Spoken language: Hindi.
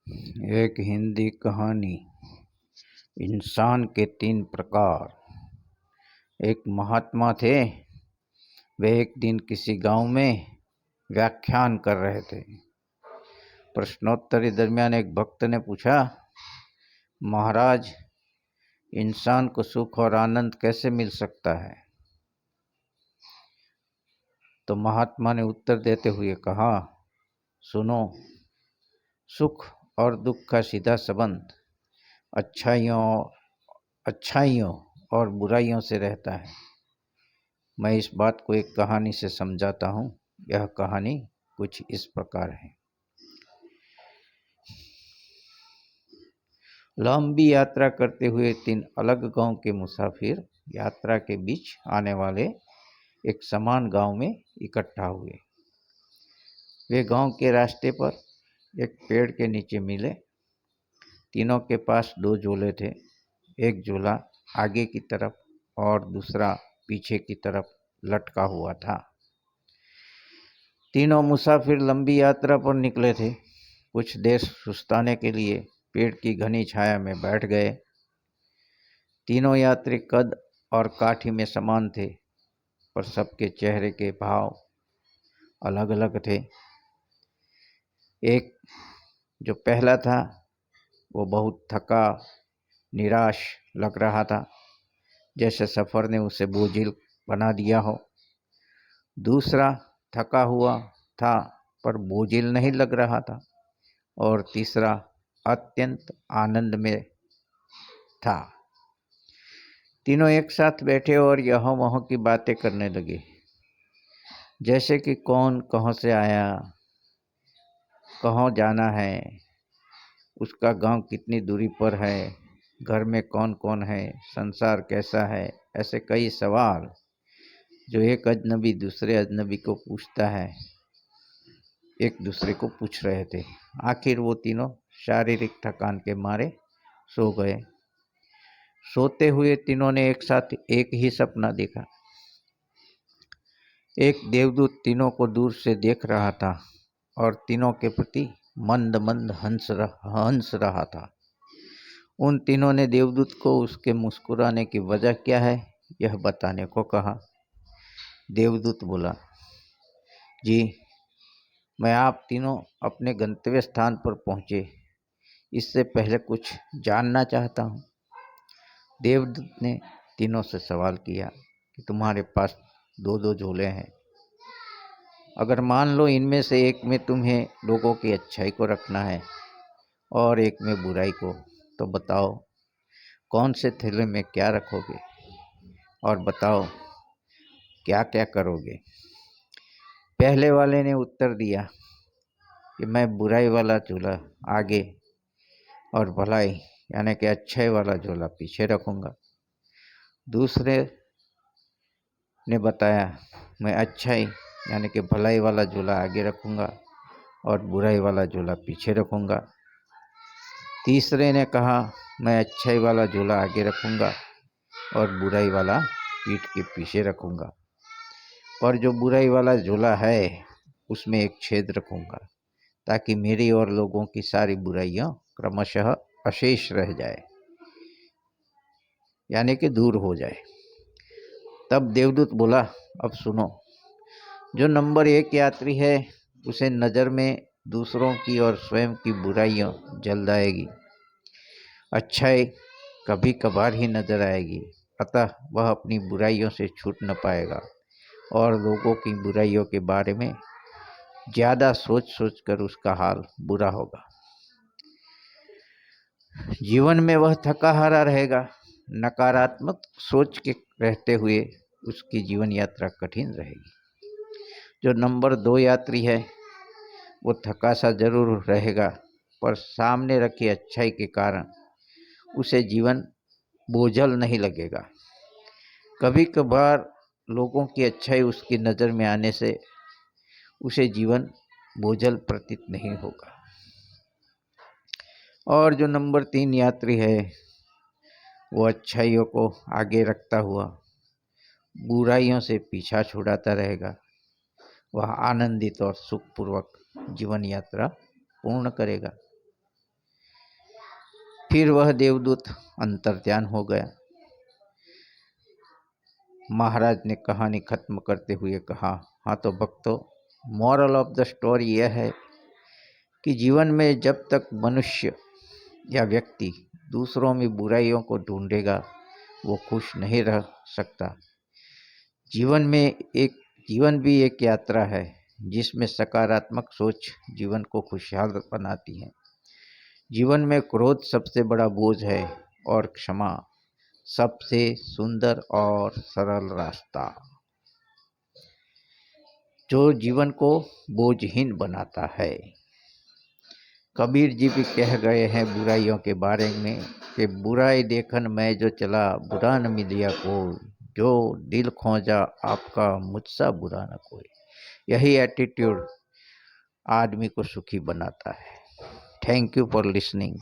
एक हिंदी कहानी। इंसान के 3 प्रकार। एक महात्मा थे। वे एक दिन किसी गांव में व्याख्यान कर रहे थे। प्रश्नोत्तरी दरमियान एक भक्त ने पूछा, महाराज, इंसान को सुख और आनंद कैसे मिल सकता है? तो महात्मा ने उत्तर देते हुए कहा, सुनो, सुख और दुख का सीधा संबंध अच्छाइयों और बुराइयों से रहता है। मैं इस बात को एक कहानी से समझाता हूँ। यह कहानी कुछ इस प्रकार है। लंबी यात्रा करते हुए 3 अलग गांव के मुसाफिर यात्रा के बीच आने वाले एक समान गांव में इकट्ठा हुए। वे गांव के रास्ते पर एक पेड़ के नीचे मिले। तीनों के पास 2 झोले थे। एक झोला आगे की तरफ और दूसरा पीछे की तरफ लटका हुआ था। तीनों मुसाफिर लंबी यात्रा पर निकले थे। कुछ देर सुस्ताने के लिए पेड़ की घनी छाया में बैठ गए। तीनों यात्री कद और काठी में समान थे, पर सबके चेहरे के भाव अलग अलग थे। एक जो पहला था वो बहुत थका, निराश लग रहा था, जैसे सफ़र ने उसे बोझिल बना दिया हो। दूसरा थका हुआ था पर बोझिल नहीं लग रहा था। और तीसरा अत्यंत आनंद में था। तीनों एक साथ बैठे और यहाँ वहाँ की बातें करने लगे, जैसे कि कौन कहाँ से आया, कहाँ जाना है, उसका गांव कितनी दूरी पर है, घर में कौन कौन है, संसार कैसा है। ऐसे कई सवाल जो एक अजनबी दूसरे अजनबी को पूछता है, एक दूसरे को पूछ रहे थे। आखिर वो तीनों शारीरिक थकान के मारे सो गए। सोते हुए तीनों ने एक साथ एक ही सपना देखा। एक देवदूत तीनों को दूर से देख रहा था और तीनों के प्रति मंद मंद हंस रहा था। उन तीनों ने देवदूत को उसके मुस्कुराने की वजह क्या है यह बताने को कहा। देवदूत बोला, जी, मैं आप तीनों अपने गंतव्य स्थान पर पहुँचे इससे पहले कुछ जानना चाहता हूँ। देवदूत ने तीनों से सवाल किया कि तुम्हारे पास 2-2 झोले हैं। अगर मान लो इनमें से एक में तुम्हें लोगों की अच्छाई को रखना है और एक में बुराई को, तो बताओ कौन से थैले में क्या रखोगे और बताओ क्या क्या करोगे। पहले वाले ने उत्तर दिया कि मैं बुराई वाला झोला आगे और भलाई यानी कि अच्छाई वाला झोला पीछे रखूँगा। दूसरे ने बताया, मैं अच्छाई यानी कि भलाई वाला झोला आगे रखूँगा और बुराई वाला झोला पीछे रखूँगा। तीसरे ने कहा, मैं अच्छाई वाला झोला आगे रखूँगा और बुराई वाला पीठ के पीछे रखूँगा, पर जो बुराई वाला झोला है उसमें एक छेद रखूँगा ताकि मेरी और लोगों की सारी बुराइयाँ क्रमशः अशेष रह जाए, यानी कि दूर हो जाए। तब देवदूत बोला, अब सुनो, जो नंबर 1 यात्री है उसे नज़र में दूसरों की और स्वयं की बुराइयाँ जल्द आएगी। अच्छाई कभी कभार ही नजर आएगी, अतः वह अपनी बुराइयों से छूट न पाएगा और लोगों की बुराइयों के बारे में ज़्यादा सोच कर उसका हाल बुरा होगा। जीवन में वह थका हारा रहेगा। नकारात्मक सोच के रहते हुए उसकी जीवन यात्रा कठिन रहेगी। जो नंबर 2 यात्री है वो थका सा जरूर रहेगा, पर सामने रखी अच्छाई के कारण उसे जीवन बोझल नहीं लगेगा। कभी कभार लोगों की अच्छाई उसकी नज़र में आने से उसे जीवन बोझल प्रतीत नहीं होगा। और जो नंबर 3 यात्री है वो अच्छाइयों को आगे रखता हुआ बुराइयों से पीछा छुड़ाता रहेगा। वह आनंदित और सुखपूर्वक जीवन यात्रा पूर्ण करेगा। फिर वह देवदूत अंतर्ध्यान हो गया। महाराज ने कहानी खत्म करते हुए कहा, हाँ तो भक्तों, मॉरल ऑफ द स्टोरी यह है कि जीवन में जब तक मनुष्य या व्यक्ति दूसरों में बुराइयों को ढूंढेगा वो खुश नहीं रह सकता। जीवन भी एक यात्रा है जिसमें सकारात्मक सोच जीवन को खुशहाल बनाती है। जीवन में क्रोध सबसे बड़ा बोझ है और क्षमा सबसे सुंदर और सरल रास्ता जो जीवन को बोझहीन बनाता है। कबीर जी भी कह गए हैं बुराइयों के बारे में कि बुराई देखन मैं जो चला, बुरा न मिलिया कोई, जो दिल खोजा आपका, मुझसा बुरा न कोई। यही एटीट्यूड आदमी को सुखी बनाता है। Thank you for listening.